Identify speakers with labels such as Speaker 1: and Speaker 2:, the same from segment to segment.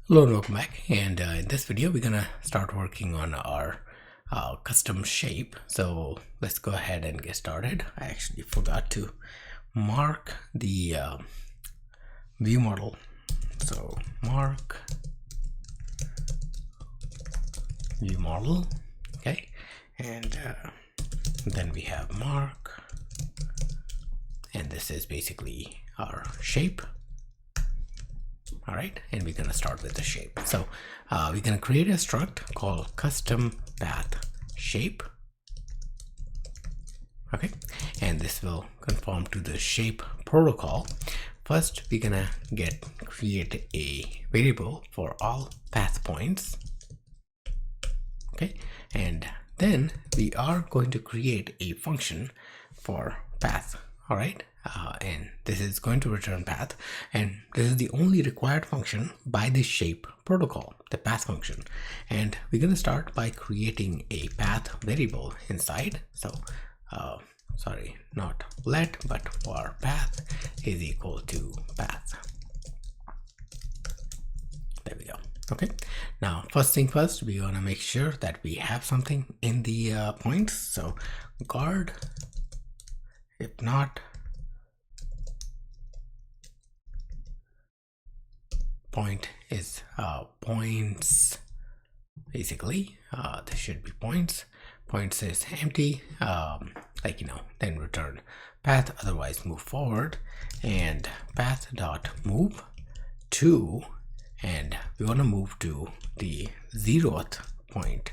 Speaker 1: Hello and welcome back, and in this video we're gonna start working on our custom shape. So let's go ahead and get started. I actually forgot to mark the view model, so mark view model. Okay, and then we have mark, and this is basically our shape. All right, and we're gonna start with the shape. So we're gonna create a struct called CustomPathShape. Okay, and this will conform to the shape protocol. First, we're gonna create a variable for all path points. Okay, and then we are going to create a function for path. All right, and this is going to return path, and this is the only required function by the shape protocol, the path function. And we're going to start by creating a path variable inside. So sorry, not let, but for path is equal to path. There we go. Okay, now first thing first, we want to make sure that we have something in the points. So guard, if not, point is points. Basically there should be points. Points is empty, then return path, otherwise move forward. And path dot move to, and we want to move to the 0th point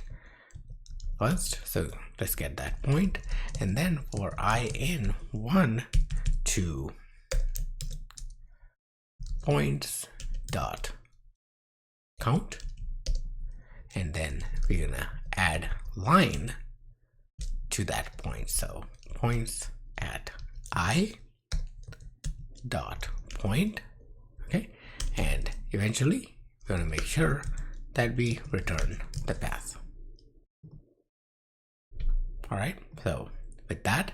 Speaker 1: first. So let's get that point, and then for I in 1 to points dot count, and then we're gonna add line to that point. So points at I dot point. Okay, and eventually we're gonna make sure that we return the path. All right, so with that,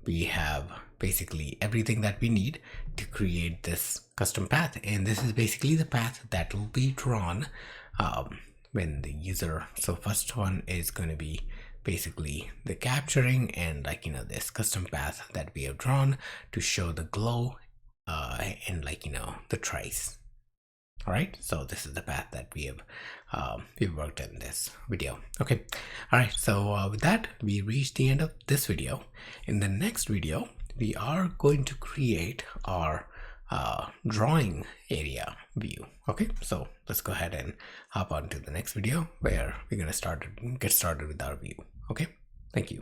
Speaker 1: we have basically everything that we need to create this custom path, and this is basically the path that will be drawn when the user. So first one is going to be basically the capturing, and this custom path that we have drawn to show the glow and the trace. All right, so this is the path that we've worked in this video. Okay, all right, so with that, we reached the end of this video. In the next video, we are going to create our drawing area view. Okay, so let's go ahead and hop on to the next video where we're going to get started with our view. Okay, thank you.